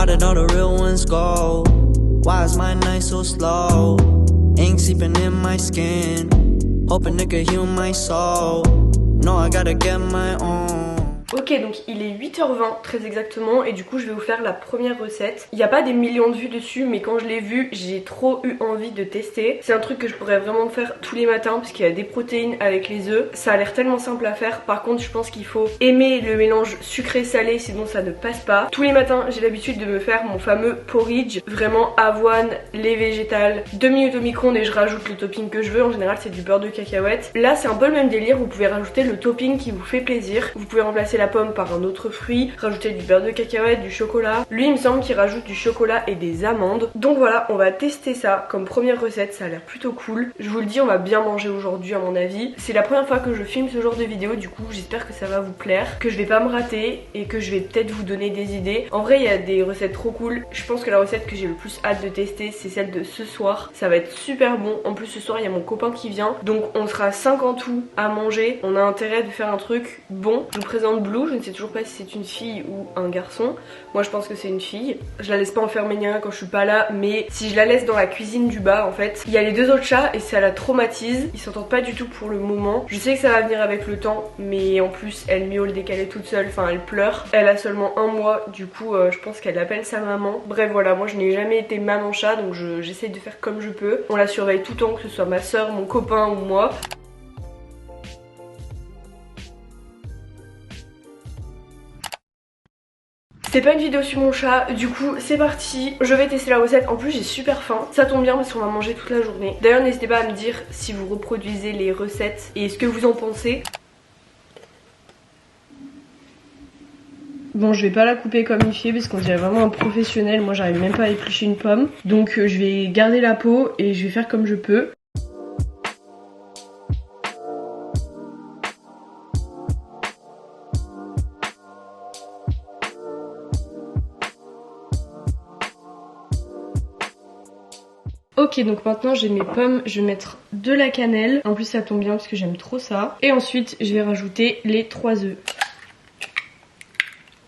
did all the real ones go? Why is my night so slow? Ain't sleeping in my skin, hoping it could heal my soul. No, I gotta get my own. Ok, donc il est 8h20 très exactement et du coup je vais vous faire la première recette. Il n'y a pas des millions de vues dessus mais quand je l'ai vu j'ai trop eu envie de tester. C'est un truc que je pourrais vraiment faire tous les matins parce qu'il y a des protéines avec les œufs. Ça a l'air tellement simple à faire. Par contre je pense qu'il faut aimer le mélange sucré-salé sinon ça ne passe pas. Tous les matins j'ai l'habitude de me faire mon fameux porridge. Vraiment avoine, lait végétal, 2 minutes au micro-ondes et je rajoute le topping que je veux. En général c'est du beurre de cacahuète. Là c'est un peu le même délire, vous pouvez rajouter le topping qui vous fait plaisir. Vous pouvez remplacer la pomme par un autre fruit, rajouter du beurre de cacahuète, du chocolat. Lui il me semble qu'il rajoute du chocolat et des amandes. Donc voilà, on va tester ça comme première recette, ça a l'air plutôt cool. Je vous le dis, on va bien manger aujourd'hui à mon avis. C'est la première fois que je filme ce genre de vidéo, du coup j'espère que ça va vous plaire, que je vais pas me rater et que je vais peut-être vous donner des idées. En vrai il y a des recettes trop cool. Je pense que la recette que j'ai le plus hâte de tester c'est celle de ce soir. Ça va être super bon. En plus ce soir il y a mon copain qui vient, donc on sera 5 en tout à manger. On a intérêt de faire un truc bon. Je vous présente Blue, je ne sais toujours pas si c'est une fille ou un garçon. Moi je pense que c'est une fille. Je la laisse pas enfermer ni rien quand je suis pas là, mais si je la laisse dans la cuisine du bas en fait, il y a les deux autres chats et ça la traumatise. Ils s'entendent pas du tout pour le moment. Je sais que ça va venir avec le temps, mais en plus elle miaule dès qu'elle est toute seule, enfin elle pleure. Elle a seulement 1 mois, du coup je pense qu'elle appelle sa maman. Bref voilà, moi je n'ai jamais été maman chat donc j'essaie de faire comme je peux. On la surveille tout le temps, que ce soit ma soeur, mon copain ou moi. C'est pas une vidéo sur mon chat, du coup c'est parti, je vais tester la recette. En plus j'ai super faim, ça tombe bien parce qu'on va manger toute la journée. D'ailleurs n'hésitez pas à me dire si vous reproduisez les recettes et ce que vous en pensez. Bon je vais pas la couper comme il fait parce qu'on dirait vraiment un professionnel, moi j'arrive même pas à éplucher une pomme. Donc je vais garder la peau et je vais faire comme je peux. Ok, donc maintenant j'ai mes pommes, je vais mettre de la cannelle. En plus ça tombe bien parce que j'aime trop ça. Et ensuite je vais rajouter les 3 œufs.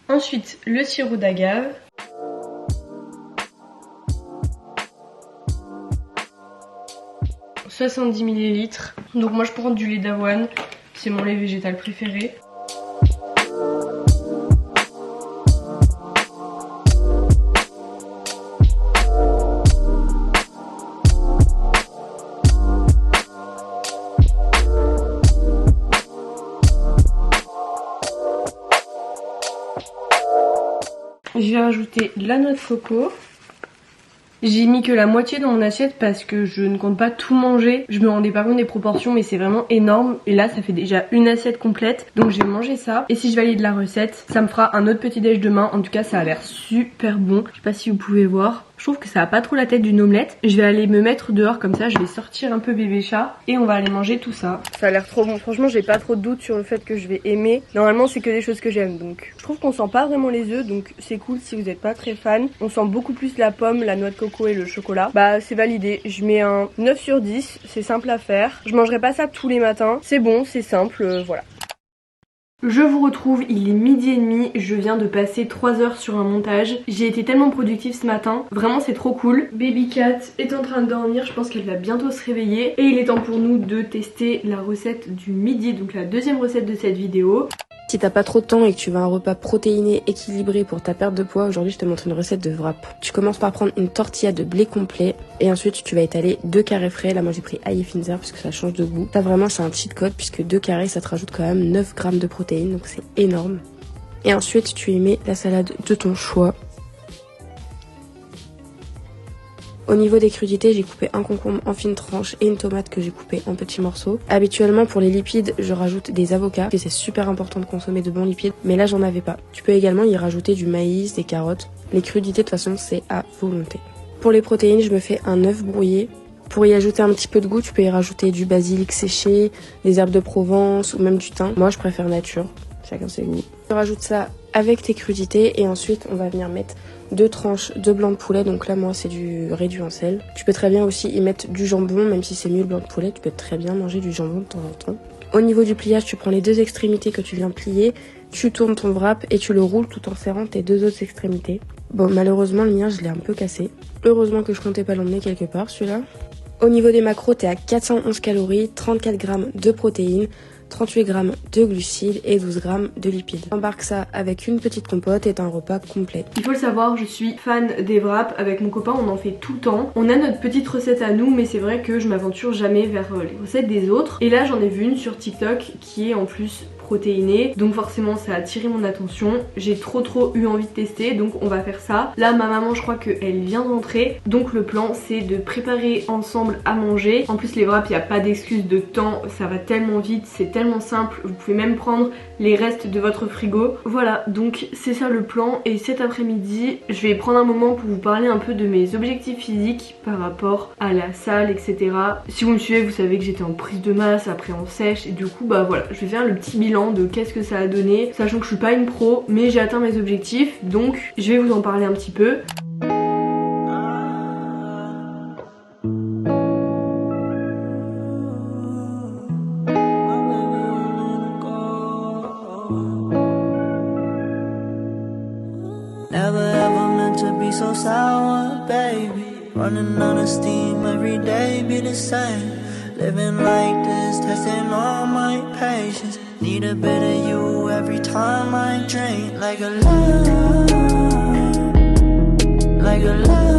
Ensuite le sirop d'agave. « 70 ml. Donc moi je prends du lait d'avoine, c'est mon lait végétal préféré. Je vais rajouter de la noix de coco. J'ai mis que la moitié dans mon assiette parce que je ne compte pas tout manger. Je me rendais pas compte des proportions mais c'est vraiment énorme. Et là ça fait déjà une assiette complète. Donc je vais manger ça. Et si je valide la recette, ça me fera un autre petit déj demain. En tout cas ça a l'air super bon. Je sais pas si vous pouvez voir. Je trouve que ça a pas trop la tête d'une omelette. Je vais aller me mettre dehors comme ça, je vais sortir un peu bébé chat et on va aller manger tout ça. Ça a l'air trop bon, franchement j'ai pas trop de doute sur le fait que je vais aimer. Normalement c'est que des choses que j'aime donc. Je trouve qu'on sent pas vraiment les œufs donc c'est cool si vous êtes pas très fan. On sent beaucoup plus la pomme, la noix de coco et le chocolat. Bah c'est validé, je mets un 9 sur 10, c'est simple à faire. Je mangerai pas ça tous les matins, c'est bon, c'est simple, voilà. Je vous retrouve, il est 12h30, je viens de passer 3 heures sur un montage. J'ai été tellement productive ce matin, vraiment c'est trop cool. Baby Cat est en train de dormir, je pense qu'elle va bientôt se réveiller. Et il est temps pour nous de tester la recette du midi, donc la deuxième recette de cette vidéo. Si t'as pas trop de temps et que tu veux un repas protéiné équilibré pour ta perte de poids, aujourd'hui je te montre une recette de wrap. Tu commences par prendre une tortilla de blé complet et ensuite tu vas étaler 2 carrés frais. Là moi j'ai pris ail et Finzer parce que ça change de goût. Ça vraiment c'est un cheat code puisque 2 carrés ça te rajoute quand même 9 grammes de protéines donc c'est énorme. Et ensuite tu y mets la salade de ton choix. Au niveau des crudités, j'ai coupé un concombre en fines tranches et une tomate que j'ai coupée en petits morceaux. Habituellement pour les lipides, je rajoute des avocats, parce que c'est super important de consommer de bons lipides, mais là j'en avais pas. Tu peux également y rajouter du maïs, des carottes. Les crudités de toute façon c'est à volonté. Pour les protéines, je me fais un œuf brouillé. Pour y ajouter un petit peu de goût, tu peux y rajouter du basilic séché, des herbes de Provence ou même du thym. Moi je préfère nature, chacun ses goûts. Tu rajoutes ça avec tes crudités et ensuite on va venir mettre 2 tranches de blanc de poulet, donc là moi c'est du réduit en sel. Tu peux très bien aussi y mettre du jambon, même si c'est mieux le blanc de poulet, tu peux très bien manger du jambon de temps en temps. Au niveau du pliage, tu prends les deux extrémités que tu viens plier, tu tournes ton wrap et tu le roules tout en serrant tes deux autres extrémités. Bon, malheureusement, le mien, je l'ai un peu cassé. Heureusement que je comptais pas l'emmener quelque part, celui-là. Au niveau des macros, t'es à 411 calories, 34 grammes de protéines, 38 grammes de glucides et 12 grammes de lipides. Embarque ça avec une petite compote et un repas complet. Il faut le savoir, je suis fan des wraps. Avec mon copain, on en fait tout le temps. On a notre petite recette à nous, mais c'est vrai que je m'aventure jamais vers les recettes des autres. Et là, j'en ai vu une sur TikTok qui est en plus protéinée, donc forcément ça a attiré mon attention. J'ai trop eu envie de tester, donc on va faire ça. Là ma maman, je crois qu'elle vient de rentrer, donc le plan c'est de préparer ensemble à manger. En plus les wraps, il n'y a pas d'excuse de temps, ça va tellement vite, c'est tellement simple, vous pouvez même prendre les restes de votre frigo. Voilà, donc c'est ça le plan. Et cet après-midi, je vais prendre un moment pour vous parler un peu de mes objectifs physiques par rapport à la salle, etc. Si vous me suivez, vous savez que j'étais en prise de masse, après en sèche, et du coup bah voilà, je vais faire le petit bilan de qu'est-ce que ça a donné, sachant que je suis pas une pro mais j'ai atteint mes objectifs, donc je vais vous en parler un petit peu. Never ever meant to be so sour, baby. Running out of steam every day be the same. Living like this, testing all my patience. Need a bit of you every time I drink. Like a love, like a love.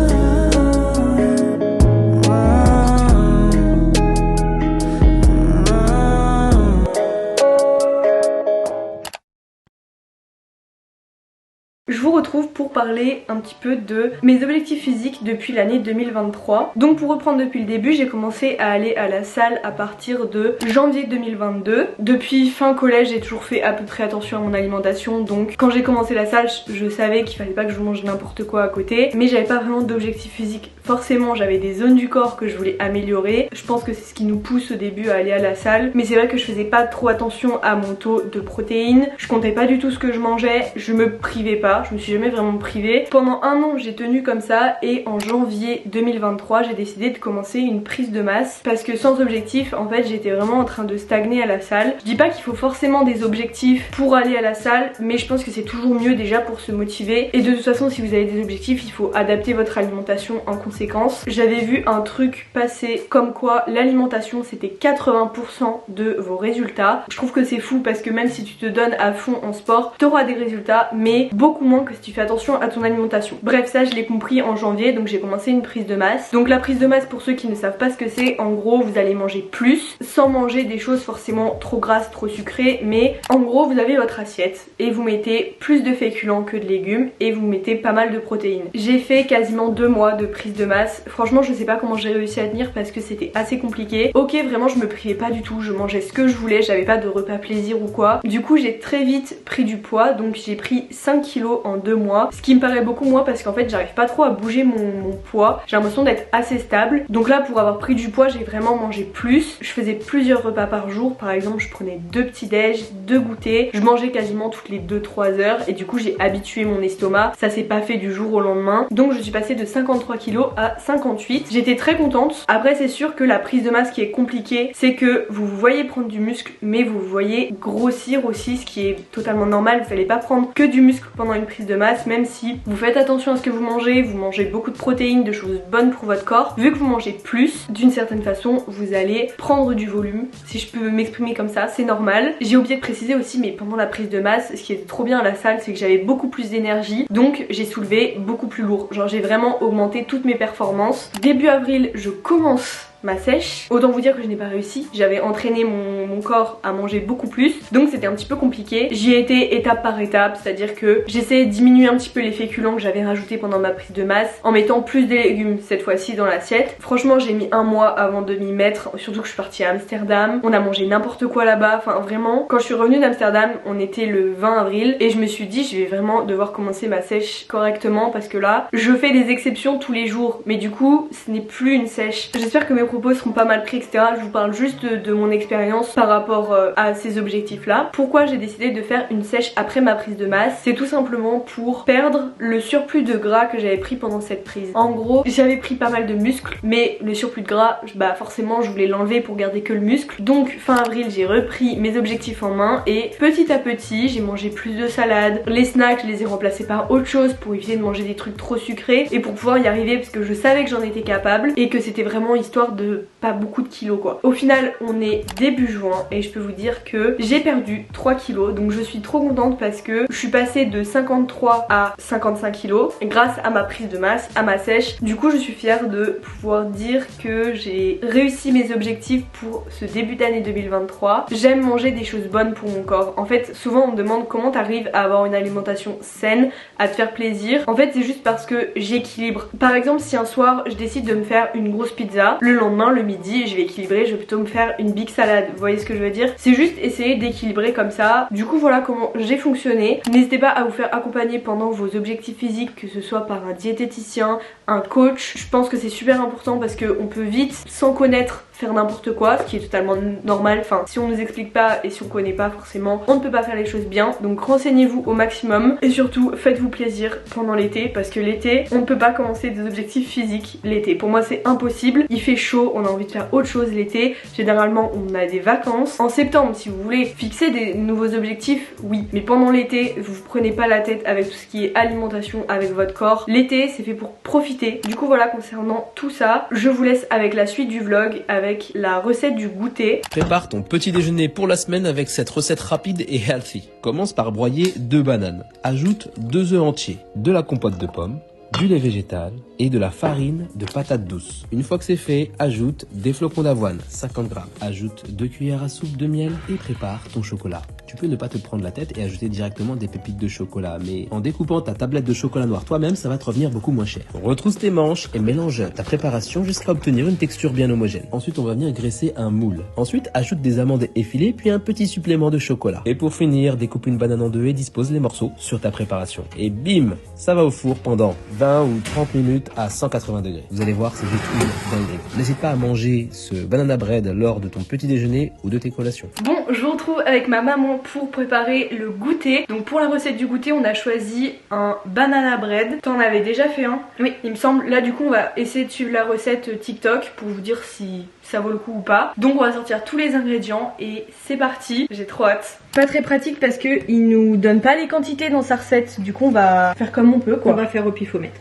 Je vous retrouve pour parler un petit peu de mes objectifs physiques depuis l'année 2023. Donc pour reprendre depuis le début, j'ai commencé à aller à la salle à partir de janvier 2022. Depuis fin collège, j'ai toujours fait à peu près attention à mon alimentation. Donc quand j'ai commencé la salle, je savais qu'il fallait pas que je mange n'importe quoi à côté. Mais j'avais pas vraiment d'objectifs physiques. Forcément, j'avais des zones du corps que je voulais améliorer. Je pense que c'est ce qui nous pousse au début à aller à la salle. Mais c'est vrai que je faisais pas trop attention à mon taux de protéines. Je comptais pas du tout ce que je mangeais. Je me privais pas. Je me suis jamais vraiment privée. Pendant un an j'ai tenu comme ça et en janvier 2023 j'ai décidé de commencer une prise de masse parce que sans objectif en fait j'étais vraiment en train de stagner à la salle. Je dis pas qu'il faut forcément des objectifs pour aller à la salle, mais je pense que c'est toujours mieux déjà pour se motiver. Et de toute façon si vous avez des objectifs il faut adapter votre alimentation en conséquence. J'avais vu un truc passer comme quoi l'alimentation c'était 80% de vos résultats. Je trouve que c'est fou parce que même si tu te donnes à fond en sport t'auras des résultats mais beaucoup moins que si tu fais attention à ton alimentation. Bref, ça je l'ai compris en janvier, donc j'ai commencé une prise de masse. Donc la prise de masse, pour ceux qui ne savent pas ce que c'est, en gros vous allez manger plus sans manger des choses forcément trop grasses, trop sucrées, mais en gros vous avez votre assiette et vous mettez plus de féculents que de légumes et vous mettez pas mal de protéines. J'ai fait quasiment 2 mois de prise de masse. Franchement je sais pas comment j'ai réussi à tenir parce que c'était assez compliqué. Ok, vraiment je me privais pas du tout, je mangeais ce que je voulais, j'avais pas de repas plaisir ou quoi. Du coup j'ai très vite pris du poids, donc j'ai pris 5 kilos en 2 mois, ce qui me paraît beaucoup moins parce qu'en fait j'arrive pas trop à bouger mon poids. J'ai l'impression d'être assez stable. Donc là pour avoir pris du poids j'ai vraiment mangé plus. Je faisais plusieurs repas par jour. Par exemple je prenais 2 petits déj, 2 goûters. Je mangeais quasiment toutes les 2-3 heures et du coup j'ai habitué mon estomac. Ça s'est pas fait du jour au lendemain. Donc je suis passée de 53 kg à 58. J'étais très contente. Après c'est sûr que la prise de masse qui est compliquée, c'est que vous vous voyez prendre du muscle mais vous voyez grossir aussi, ce qui est totalement normal. Vous fallait pas prendre que du muscle pendant une prise de masse, même si vous faites attention à ce que vous mangez beaucoup de protéines, de choses bonnes pour votre corps. Vu que vous mangez plus, d'une certaine façon vous allez prendre du volume, si je peux m'exprimer comme ça, c'est normal. J'ai oublié de préciser aussi, mais pendant la prise de masse, ce qui était trop bien à la salle, c'est que j'avais beaucoup plus d'énergie, donc j'ai soulevé beaucoup plus lourd. Genre j'ai vraiment augmenté toutes mes performances. Début avril je commence ma sèche. Autant vous dire que je n'ai pas réussi. J'avais entraîné mon corps à manger beaucoup plus, donc c'était un petit peu compliqué. J'y ai été étape par étape, c'est-à-dire que j'essayais de diminuer un petit peu les féculents que j'avais rajoutés pendant ma prise de masse en mettant plus de légumes cette fois-ci dans l'assiette. Franchement j'ai mis 1 mois avant de m'y mettre, surtout que je suis partie à Amsterdam. On a mangé n'importe quoi là-bas, enfin vraiment. Quand je suis revenue d'Amsterdam, on était le 20 avril et je me suis dit je vais vraiment devoir commencer ma sèche correctement parce que là je fais des exceptions tous les jours, mais du coup ce n'est plus une sèche. J'espère que mes propos seront pas mal pris, etc. Je vous parle juste de mon expérience par rapport à ces objectifs là. Pourquoi j'ai décidé de faire une sèche après ma prise de masse? C'est tout simplement pour perdre le surplus de gras que j'avais pris pendant cette prise. En gros, j'avais pris pas mal de muscles, mais le surplus de gras, bah forcément je voulais l'enlever pour garder que le muscle. Donc fin avril, j'ai repris mes objectifs en main et petit à petit j'ai mangé plus de salade. Les snacks, je les ai remplacés par autre chose pour éviter de manger des trucs trop sucrés et pour pouvoir y arriver parce que je savais que j'en étais capable et que c'était vraiment histoire de pas beaucoup de kilos quoi. Au final, on est début juin et je peux vous dire que j'ai perdu 3 kilos, donc je suis trop contente parce que je suis passée de 53 à 55 kilos grâce à ma prise de masse, à ma sèche. Du coup, je suis fière de pouvoir dire que j'ai réussi mes objectifs pour ce début d'année 2023. J'aime manger des choses bonnes pour mon corps. En fait, souvent on me demande comment t'arrives à avoir une alimentation saine, à te faire plaisir. En fait, c'est juste parce que j'équilibre. Par exemple, si un soir je décide de me faire une grosse pizza, le lendemain, le midi, je vais équilibrer, je vais plutôt me faire une big salade. Vous voyez ce que je veux dire? C'est juste essayer d'équilibrer comme ça. Du coup, voilà comment j'ai fonctionné. N'hésitez pas à vous faire accompagner pendant vos objectifs physiques, que ce soit par un diététicien, un coach. Je pense que c'est super important parce qu'on peut vite, sans connaître, faire n'importe quoi, ce qui est totalement normal. Enfin, si on nous explique pas et si on connaît pas forcément, on ne peut pas faire les choses bien. Donc renseignez-vous au maximum et surtout faites-vous plaisir pendant l'été parce que l'été, on ne peut pas commencer des objectifs physiques l'été. Pour moi, c'est impossible. Il fait chaud, on a envie de faire autre chose l'été. Généralement, on a des vacances. En septembre, si vous voulez fixer des nouveaux objectifs, oui. Mais pendant l'été, vous vous prenez pas la tête avec tout ce qui est alimentation, avec votre corps. L'été, c'est fait pour profiter. Du coup, voilà, concernant tout ça, je vous laisse avec la suite du vlog, avec la recette du goûter. Prépare ton petit déjeuner pour la semaine avec cette recette rapide et healthy. Commence par broyer 2 bananes. Ajoute 2 œufs entiers, de la compote de pommes, du lait végétal et de la farine de patate douce. Une fois que c'est fait, ajoute des flocons d'avoine, 50 grammes. Ajoute 2 cuillères à soupe de miel et prépare ton chocolat. Tu peux ne pas te prendre la tête et ajouter directement des pépites de chocolat, mais en découpant ta tablette de chocolat noir toi-même, ça va te revenir beaucoup moins cher. Retrousse tes manches et mélange ta préparation jusqu'à obtenir une texture bien homogène. Ensuite, on va venir graisser un moule. Ensuite, ajoute des amandes effilées, puis un petit supplément de chocolat. Et pour finir, découpe une banane en 2 et dispose les morceaux sur ta préparation. Et bim, ça va au four pendant 20 ou 30 minutes à 180 degrés. Vous allez voir, c'est juste une dinguerie. N'hésite pas à manger ce banana bread lors de ton petit déjeuner ou de tes collations. Bon, je vous retrouve avec ma maman pour préparer le goûter. Donc pour la recette du goûter, on a choisi un banana bread. T'en avais déjà fait un? Oui, il me semble. Là du coup, on va essayer de suivre la recette TikTok pour vous dire si ça vaut le coup ou pas. Donc on va sortir tous les ingrédients et c'est parti. J'ai trop hâte. Pas très pratique parce que il nous donne pas les quantités dans sa recette. Du coup, on va faire comme on peut quoi. On va faire au pifomètre.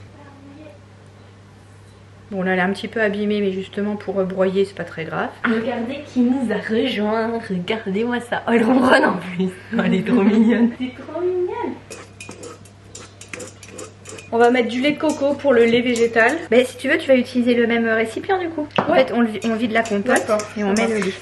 Bon là elle est un petit peu abîmée mais justement pour broyer c'est pas très grave. Regardez qui nous a rejoint, regardez-moi ça. Oh elle ronronne en plus, oh, elle est trop mignonne. C'est trop mignonne. On va mettre du lait de coco pour le lait végétal. Mais si tu veux tu vas utiliser le même récipient du coup. Ouais. En fait on vide la compote et on met le lait.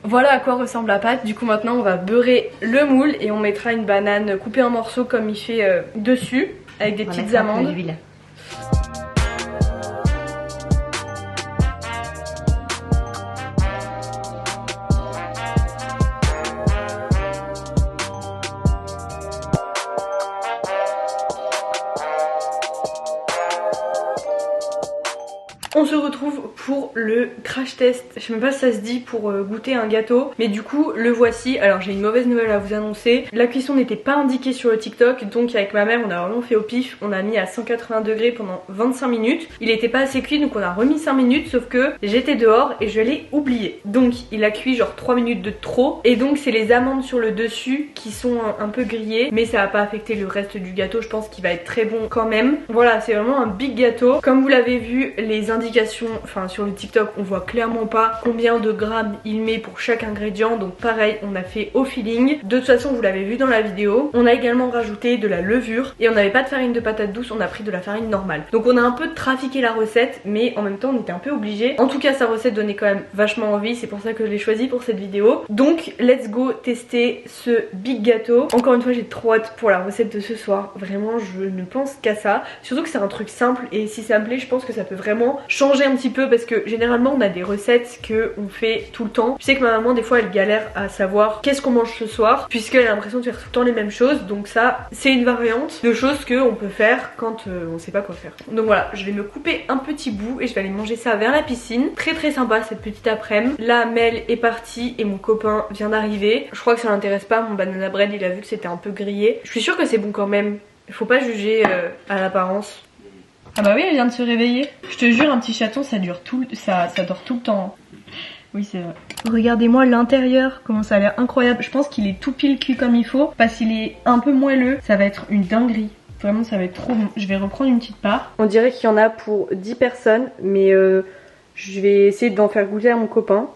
Voilà à quoi ressemble la pâte. Du coup maintenant on va beurrer le moule et on mettra une banane coupée en morceaux comme il fait dessus avec des petites amandes. On se retrouve pour le crash test, je sais même pas si ça se dit, pour goûter un gâteau. Mais du coup le voici. Alors j'ai une mauvaise nouvelle à vous annoncer. La cuisson n'était pas indiquée sur le TikTok. Donc avec ma mère on a vraiment fait au pif. On a mis à 180 degrés pendant 25 minutes. Il était pas assez cuit donc on a remis 5 minutes. Sauf que j'étais dehors et je l'ai oublié. Donc il a cuit genre 3 minutes de trop. Et donc c'est les amandes sur le dessus qui sont un peu grillées. Mais ça va pas affecter le reste du gâteau. Je pense qu'il va être très bon quand même. Voilà, c'est vraiment un big gâteau. Comme vous l'avez vu, les indications, enfin sur le TikTok on voit clairement pas combien de grammes il met pour chaque ingrédient, donc pareil on a fait au feeling. De toute façon vous l'avez vu dans la vidéo, on a également rajouté de la levure et on n'avait pas de farine de patate douce, on a pris de la farine normale. Donc on a un peu trafiqué la recette mais en même temps on était un peu obligé. En tout cas sa recette donnait quand même vachement envie, c'est pour ça que je l'ai choisi pour cette vidéo. Donc let's go tester ce big gâteau. Encore une fois j'ai trop hâte pour la recette de ce soir, vraiment je ne pense qu'à ça. Surtout que c'est un truc simple et si ça me plaît je pense que ça peut vraiment changer un petit peu parce que généralement on a des recettes que on fait tout le temps. Je sais que ma maman des fois elle galère à savoir qu'est-ce qu'on mange ce soir puisqu'elle a l'impression de faire tout le temps les mêmes choses, donc ça c'est une variante de choses qu'on peut faire quand on sait pas quoi faire. Donc voilà, je vais me couper un petit bout et je vais aller manger ça vers la piscine. Très très sympa cette petite après-midi. Là Mel est partie et mon copain vient d'arriver. Je crois que ça l'intéresse pas, mon banana bread il a vu que c'était un peu grillé. Je suis sûre que c'est bon quand même, il faut pas juger à l'apparence. Ah bah oui elle vient de se réveiller. Je te jure un petit chaton ça dure ça dort tout le temps. Oui c'est vrai. Regardez-moi l'intérieur, comment ça a l'air incroyable. Je pense qu'il est tout pile cuit comme il faut parce qu'il est un peu moelleux. Ça va être une dinguerie. Vraiment ça va être trop bon. Je vais reprendre une petite part. On dirait qu'il y en a pour 10 personnes mais je vais essayer d'en faire goûter à mon copain.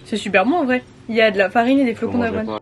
C'est super bon en vrai. Il y a de la farine et des flocons d'avoine.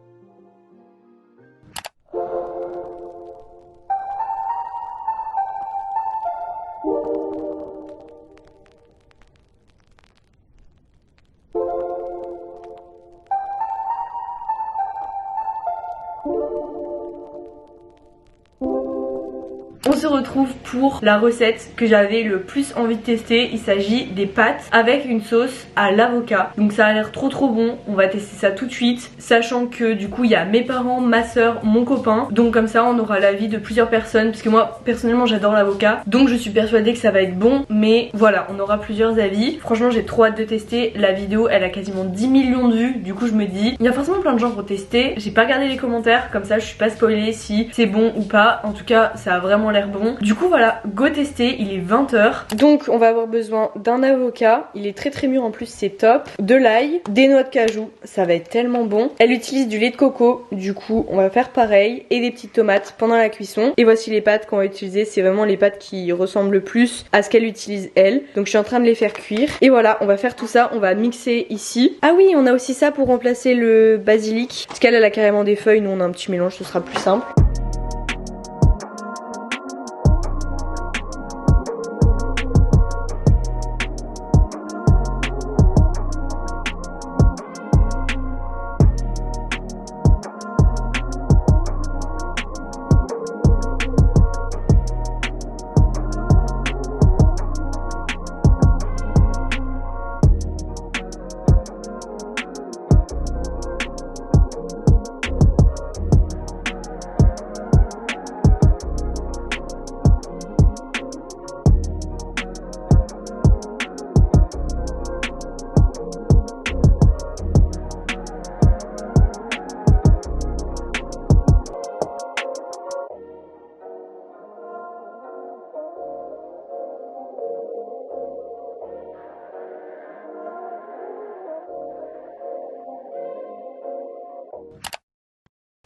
On se retrouve pour la recette que j'avais le plus envie de tester. Il s'agit des pâtes avec une sauce à l'avocat. Donc ça a l'air trop bon. On va tester ça tout de suite. Sachant que du coup il y a mes parents, ma soeur, mon copain. Donc comme ça on aura l'avis de plusieurs personnes. Parce que moi personnellement j'adore l'avocat. Donc je suis persuadée que ça va être bon. Mais voilà, on aura plusieurs avis. Franchement j'ai trop hâte de tester. La vidéo elle a quasiment 10 millions de vues. Du coup je me dis, il y a forcément plein de gens pour tester. J'ai pas regardé les commentaires. Comme ça je suis pas spoilée si c'est bon ou pas. En tout cas ça a vraiment l'air bon. Du coup voilà, go tester, il est 20 h. Donc on va avoir besoin d'un avocat, il est très mûr en plus, c'est top. De l'ail, des noix de cajou, ça va être tellement bon. Elle utilise du lait de coco, du coup on va faire pareil. Et des petites tomates pendant la cuisson. Et voici les pâtes qu'on va utiliser, c'est vraiment les pâtes qui ressemblent le plus à ce qu'elle utilise elle. Donc je suis en train de les faire cuire. Et voilà, on va faire tout ça, on va mixer ici. Ah oui, on a aussi ça pour remplacer le basilic. Parce qu'elle a carrément des feuilles, nous on a un petit mélange, ce sera plus simple.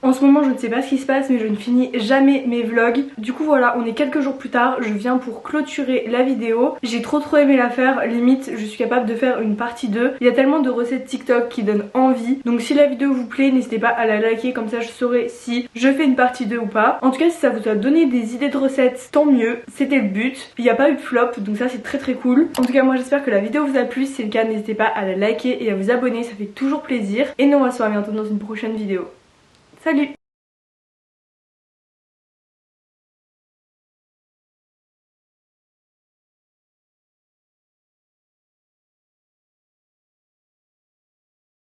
En ce moment je ne sais pas ce qui se passe mais je ne finis jamais mes vlogs. Du coup voilà, on est quelques jours plus tard, je viens pour clôturer la vidéo. J'ai trop aimé la faire, limite je suis capable de faire une partie 2. Il y a tellement de recettes TikTok qui donnent envie. Donc si la vidéo vous plaît, n'hésitez pas à la liker, comme ça je saurai si je fais une partie 2 ou pas. En tout cas si ça vous a donné des idées de recettes, tant mieux, c'était le but. Il n'y a pas eu de flop, donc ça c'est très cool. En tout cas moi j'espère que la vidéo vous a plu, si c'est le cas n'hésitez pas à la liker et à vous abonner, ça fait toujours plaisir. Et nous on va se voir bientôt dans une prochaine vidéo. Salut!